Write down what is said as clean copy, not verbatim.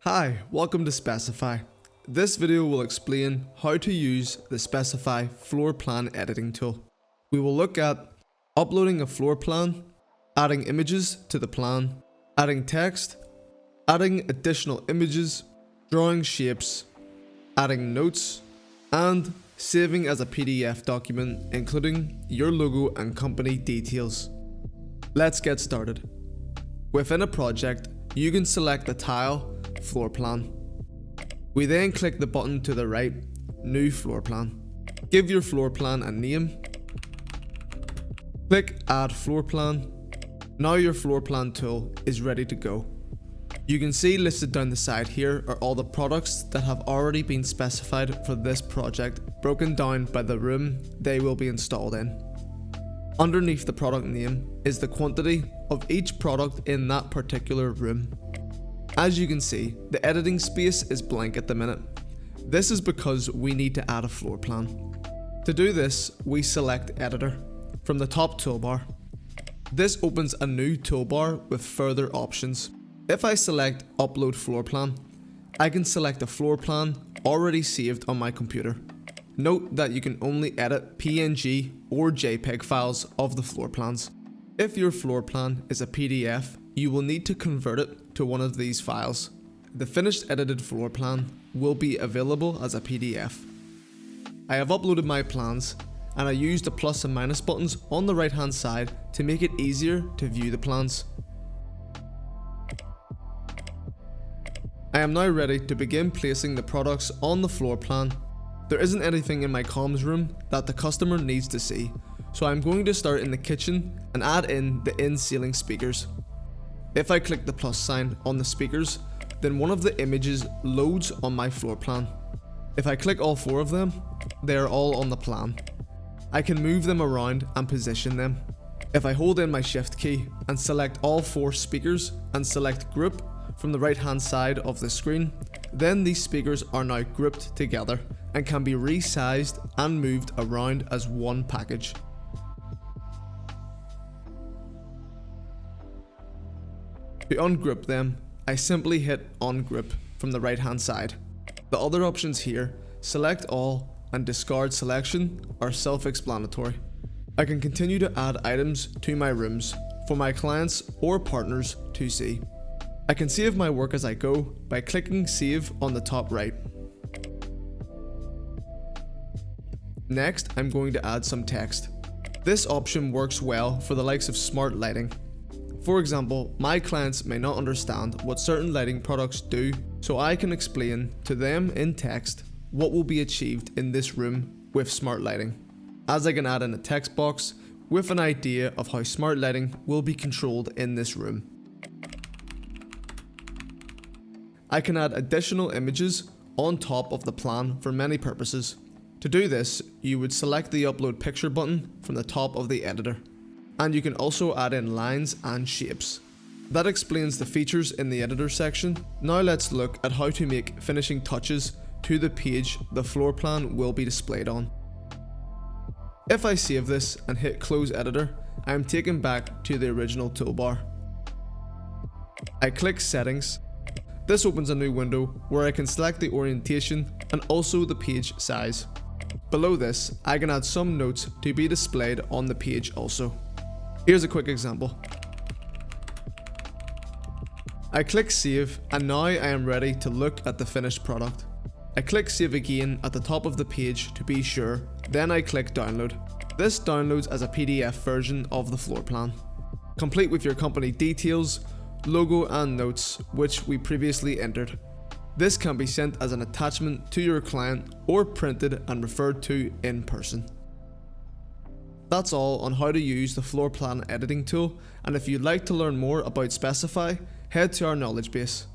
Hi, welcome to Specifi. This video will explain how to use the Specifi floor plan editing tool. We will look at uploading a floor plan, adding images to the plan, adding text, adding additional images, drawing shapes, adding notes, and saving as a PDF document including your logo and company details. Let's get started. Within a project, you can select the tile floor plan. We then click the button to the right, New Floor Plan. Give your floor plan a name. Click Add Floor Plan. Now your floor plan tool is ready to go. You can see listed down the side here are all the products that have already been specified for this project, broken down by the room they will be installed in. Underneath the product name is the quantity of each product in that particular room. As you can see, the editing space is blank at the minute. This is because we need to add a floor plan. To do this, we select Editor from the top toolbar. This opens a new toolbar with further options. If I select Upload Floor Plan, I can select a floor plan already saved on my computer. Note that you can only edit PNG or JPEG files of the floor plans. If your floor plan is a PDF, you will need to convert it to one of these files. The finished edited floor plan will be available as a PDF. I have uploaded my plans and I used the plus and minus buttons on the right hand side to make it easier to view the plans. I am now ready to begin placing the products on the floor plan. There isn't anything in my comms room that the customer needs to see, so I'm going to start in the kitchen and add in the in-ceiling speakers. If I click the plus sign on the speakers, then one of the images loads on my floor plan. If I click all four of them, they are all on the plan. I can move them around and position them. If I hold in my shift key and select all four speakers and select group from the right hand side of the screen, then these speakers are now grouped together and can be resized and moved around as one package. To ungroup them, I simply hit Ungroup from the right hand side. The other options here, Select All and Discard Selection, are self-explanatory. I can continue to add items to my rooms for my clients or partners to see. I can save my work as I go by clicking Save on the top right. Next, I'm going to add some text. This option works well for the likes of smart lighting. For example, my clients may not understand what certain lighting products do, so I can explain to them in text what will be achieved in this room with smart lighting, as I can add in a text box with an idea of how smart lighting will be controlled in this room. I can add additional images on top of the plan for many purposes. To do this, you would select the Upload Picture button from the top of the editor. And you can also add in lines and shapes. That explains the features in the editor section. Now let's look at how to make finishing touches to the page the floor plan will be displayed on. If I save this and hit Close Editor, I am taken back to the original toolbar. I click Settings. This opens a new window where I can select the orientation and also the page size. Below this, I can add some notes to be displayed on the page also. Here's a quick example. I click Save and now I am ready to look at the finished product. I click Save again at the top of the page to be sure, then I click Download. This downloads as a PDF version of the floor plan, complete with your company details, logo and notes which we previously entered. This can be sent as an attachment to your client or printed and referred to in person. That's all on how to use the floor plan editing tool, and if you'd like to learn more about Specifi, head to our knowledge base.